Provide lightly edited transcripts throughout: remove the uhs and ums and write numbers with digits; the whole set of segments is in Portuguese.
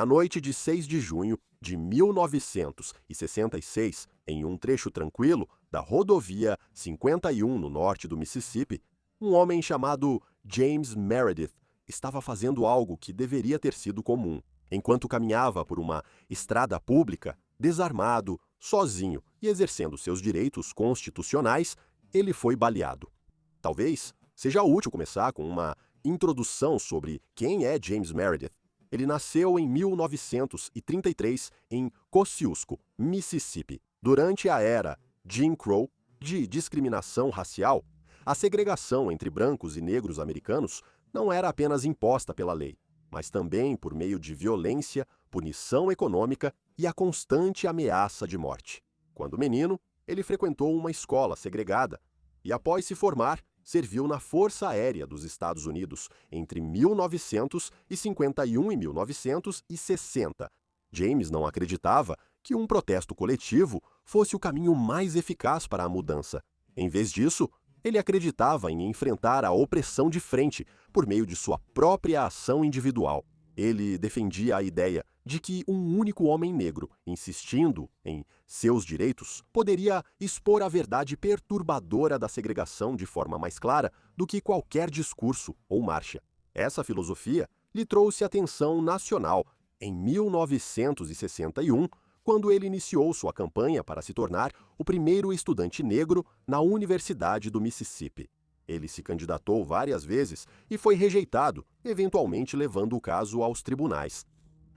Na noite de 6 de junho de 1966, em um trecho tranquilo da rodovia 51 no norte do Mississippi, um homem chamado James Meredith estava fazendo algo que deveria ter sido comum. Enquanto caminhava por uma estrada pública, desarmado, sozinho e exercendo seus direitos constitucionais, ele foi baleado. Talvez seja útil começar com uma introdução sobre quem é James Meredith. Ele nasceu em 1933 em Kosciuszko, Mississippi. Durante a era Jim Crow, de discriminação racial, a segregação entre brancos e negros americanos não era apenas imposta pela lei, mas também por meio de violência, punição econômica e a constante ameaça de morte. Quando menino, ele frequentou uma escola segregada e, após se formar, serviu na Força Aérea dos Estados Unidos entre 1951 e 1960. James não acreditava que um protesto coletivo fosse o caminho mais eficaz para a mudança. Em vez disso, ele acreditava em enfrentar a opressão de frente por meio de sua própria ação individual. Ele defendia a ideia de que um único homem negro, insistindo em seus direitos, poderia expor a verdade perturbadora da segregação de forma mais clara do que qualquer discurso ou marcha. Essa filosofia lhe trouxe atenção nacional em 1961, quando ele iniciou sua campanha para se tornar o primeiro estudante negro na Universidade do Mississippi. Ele se candidatou várias vezes e foi rejeitado, eventualmente levando o caso aos tribunais.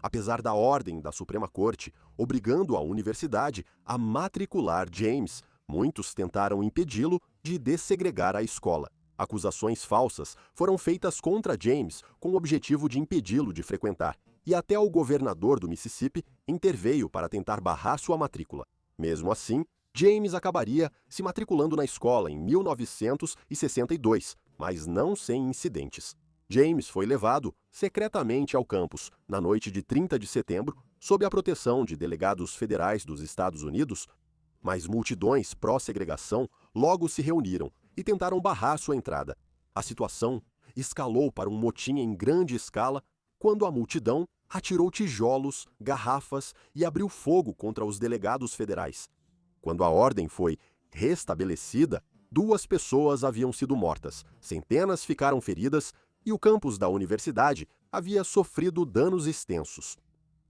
Apesar da ordem da Suprema Corte obrigando a universidade a matricular James, muitos tentaram impedi-lo de dessegregar a escola. Acusações falsas foram feitas contra James com o objetivo de impedi-lo de frequentar, e até o governador do Mississippi interveio para tentar barrar sua matrícula. Mesmo assim, James acabaria se matriculando na escola em 1962, mas não sem incidentes. James foi levado secretamente ao campus na noite de 30 de setembro, sob a proteção de delegados federais dos Estados Unidos, mas multidões pró-segregação logo se reuniram e tentaram barrar sua entrada. A situação escalou para um motim em grande escala quando a multidão atirou tijolos, garrafas e abriu fogo contra os delegados federais. Quando a ordem foi restabelecida, 2 pessoas haviam sido mortas, centenas ficaram feridas e o campus da universidade havia sofrido danos extensos.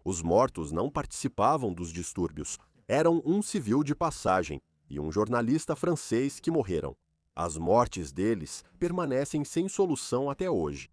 Os mortos não participavam dos distúrbios, eram um civil de passagem e um jornalista francês que morreram. As mortes deles permanecem sem solução até hoje.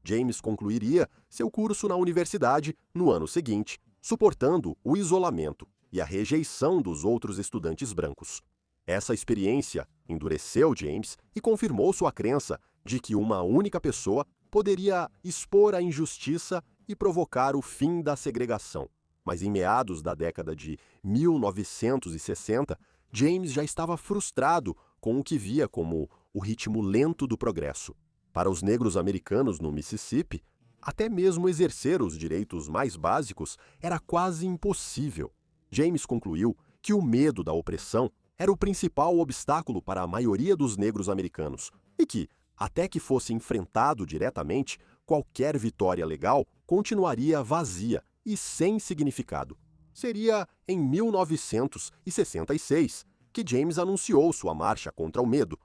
James concluiria seu curso na universidade no ano seguinte, suportando o isolamento e a rejeição dos outros estudantes brancos. Essa experiência endureceu James e confirmou sua crença de que uma única pessoa poderia expor a injustiça e provocar o fim da segregação. Mas em meados da década de 1960, James já estava frustrado com o que via como o ritmo lento do progresso. Para os negros americanos no Mississippi, até mesmo exercer os direitos mais básicos era quase impossível. James concluiu que o medo da opressão era o principal obstáculo para a maioria dos negros americanos e que, até que fosse enfrentado diretamente, qualquer vitória legal continuaria vazia e sem significado. Seria em 1966 que James anunciou sua marcha contra o medo.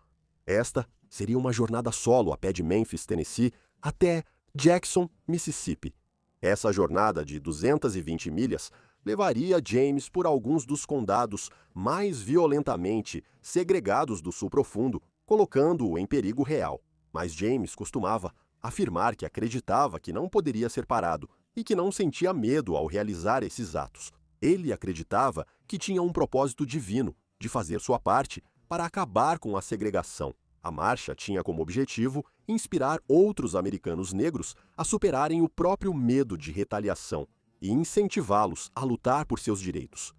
Esta seria uma jornada solo a pé de Memphis, Tennessee, até Jackson, Mississippi. Essa jornada de 220 milhas levaria James por alguns dos condados mais violentamente segregados do Sul Profundo, colocando-o em perigo real. Mas James costumava afirmar que acreditava que não poderia ser parado e que não sentia medo ao realizar esses atos. Ele acreditava que tinha um propósito divino de fazer sua parte para acabar com a segregação. A marcha tinha como objetivo inspirar outros americanos negros a superarem o próprio medo de retaliação e incentivá-los a lutar por seus direitos.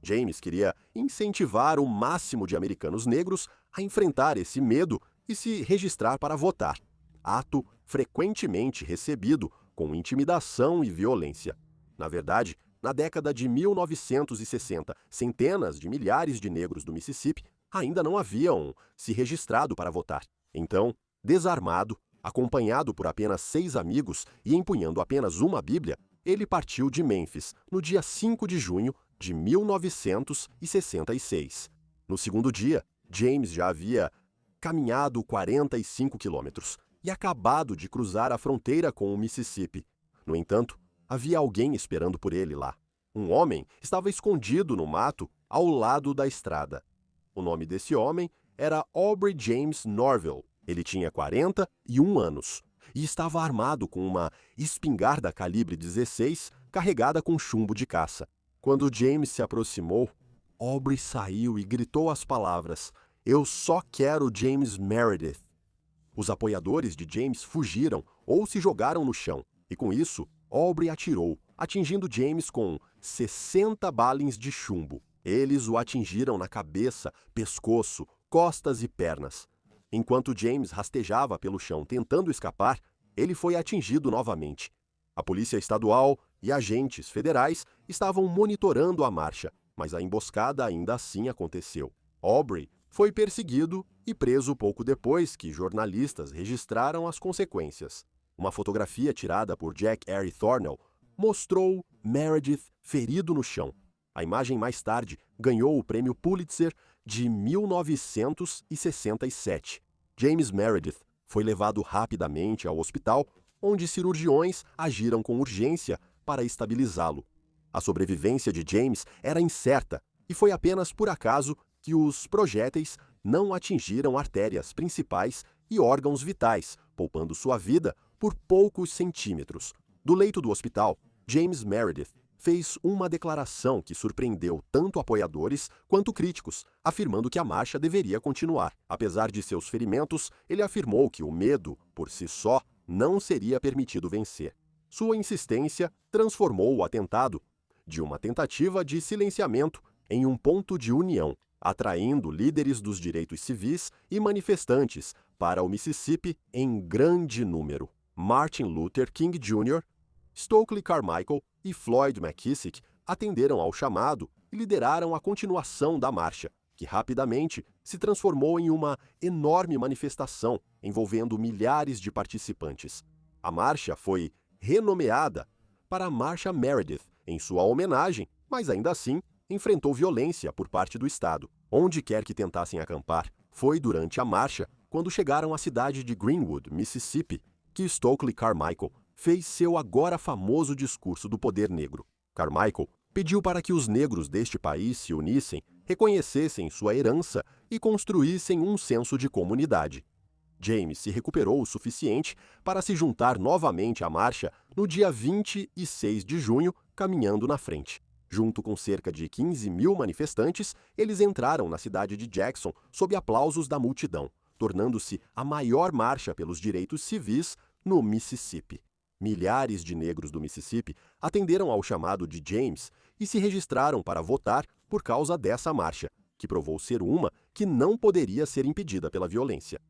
James queria incentivar o máximo de americanos negros a enfrentar esse medo e se registrar para votar, ato frequentemente recebido com intimidação e violência. Na verdade, na década de 1960, centenas de milhares de negros do Mississippi ainda não haviam se registrado para votar. Então, desarmado, acompanhado por apenas 6 amigos e empunhando apenas uma Bíblia, ele partiu de Memphis no dia 5 de junho de 1966. No segundo dia, James já havia caminhado 45 quilômetros e acabado de cruzar a fronteira com o Mississippi. No entanto, havia alguém esperando por ele lá. Um homem estava escondido no mato ao lado da estrada. O nome desse homem era Aubrey James Norville. Ele tinha 41 anos e estava armado com uma espingarda calibre 16 carregada com chumbo de caça. Quando James se aproximou, Aubrey saiu e gritou as palavras: "Eu só quero James Meredith." Os apoiadores de James fugiram ou se jogaram no chão, e com isso, Aubrey atirou, atingindo James com 60 balins de chumbo. Eles o atingiram na cabeça, pescoço, costas e pernas. Enquanto James rastejava pelo chão tentando escapar, ele foi atingido novamente. A polícia estadual e agentes federais estavam monitorando a marcha, mas a emboscada ainda assim aconteceu. Aubrey foi perseguido e preso pouco depois que jornalistas registraram as consequências. Uma fotografia tirada por Jack Harry Thornell mostrou Meredith ferido no chão. A imagem mais tarde ganhou o prêmio Pulitzer de 1967. James Meredith foi levado rapidamente ao hospital, onde cirurgiões agiram com urgência para estabilizá-lo. A sobrevivência de James era incerta e foi apenas por acaso que os projéteis não atingiram artérias principais e órgãos vitais, poupando sua vida por poucos centímetros. Do leito do hospital, James Meredith fez uma declaração que surpreendeu tanto apoiadores quanto críticos, afirmando que a marcha deveria continuar. Apesar de seus ferimentos, ele afirmou que o medo, por si só, não seria permitido vencer. Sua insistência transformou o atentado de uma tentativa de silenciamento em um ponto de união, atraindo líderes dos direitos civis e manifestantes para o Mississippi em grande número. Martin Luther King Jr., Stokely Carmichael e Floyd McKissick atenderam ao chamado e lideraram a continuação da marcha, que rapidamente se transformou em uma enorme manifestação envolvendo milhares de participantes. A marcha foi renomeada para a Marcha Meredith em sua homenagem, mas ainda assim enfrentou violência por parte do Estado. Onde quer que tentassem acampar, foi durante a marcha, quando chegaram à cidade de Greenwood, Mississippi, que Stokely Carmichael fez seu agora famoso discurso do poder negro. Carmichael pediu para que os negros deste país se unissem, reconhecessem sua herança e construíssem um senso de comunidade. James se recuperou o suficiente para se juntar novamente à marcha no dia 26 de junho, caminhando na frente. Junto com cerca de 15 mil manifestantes, eles entraram na cidade de Jackson sob aplausos da multidão, tornando-se a maior marcha pelos direitos civis no Mississippi. Milhares de negros do Mississippi atenderam ao chamado de James e se registraram para votar por causa dessa marcha, que provou ser uma que não poderia ser impedida pela violência.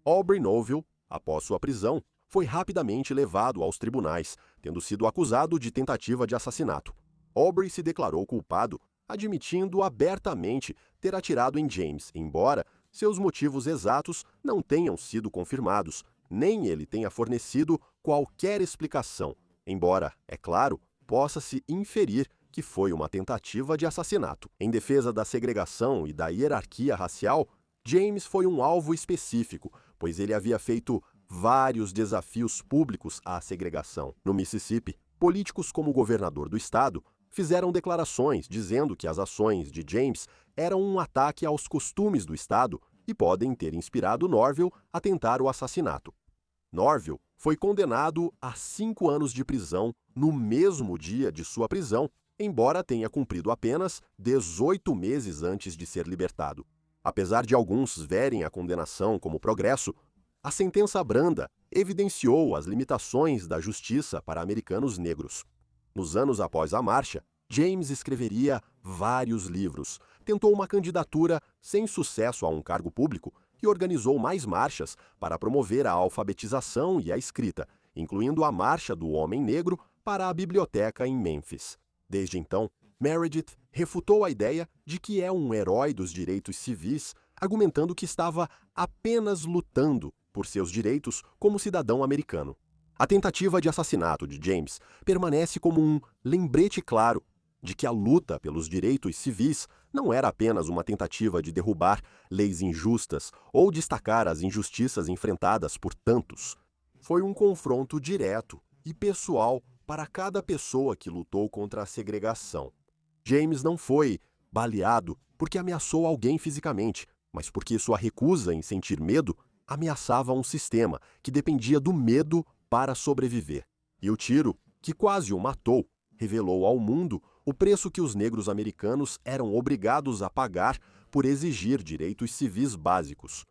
Aubrey Norville, após sua prisão, foi rapidamente levado aos tribunais, tendo sido acusado de tentativa de assassinato. Aubrey se declarou culpado, admitindo abertamente ter atirado em James, embora seus motivos exatos não tenham sido confirmados, nem ele tenha fornecido qualquer explicação, embora, é claro, possa-se inferir que foi uma tentativa de assassinato. Em defesa da segregação e da hierarquia racial, James foi um alvo específico, pois ele havia feito vários desafios públicos à segregação. No Mississippi, políticos como o governador do estado fizeram declarações dizendo que as ações de James eram um ataque aos costumes do estado e podem ter inspirado Norville a tentar o assassinato. Norville foi condenado a 5 anos de prisão no mesmo dia de sua prisão, embora tenha cumprido apenas 18 meses antes de ser libertado. Apesar de alguns verem a condenação como progresso, a sentença branda evidenciou as limitações da justiça para americanos negros. Nos anos após a marcha, James escreveria vários livros, tentou uma candidatura sem sucesso a um cargo público e organizou mais marchas para promover a alfabetização e a escrita, incluindo a Marcha do Homem Negro para a biblioteca em Memphis. Desde então, Meredith refutou a ideia de que é um herói dos direitos civis, argumentando que estava apenas lutando por seus direitos como cidadão americano. A tentativa de assassinato de James permanece como um lembrete claro de que a luta pelos direitos civis não era apenas uma tentativa de derrubar leis injustas ou destacar as injustiças enfrentadas por tantos. Foi um confronto direto e pessoal para cada pessoa que lutou contra a segregação. James não foi baleado porque ameaçou alguém fisicamente, mas porque sua recusa em sentir medo ameaçava um sistema que dependia do medo para sobreviver. E o tiro, que quase o matou, revelou ao mundo o preço que os negros americanos eram obrigados a pagar por exigir direitos civis básicos.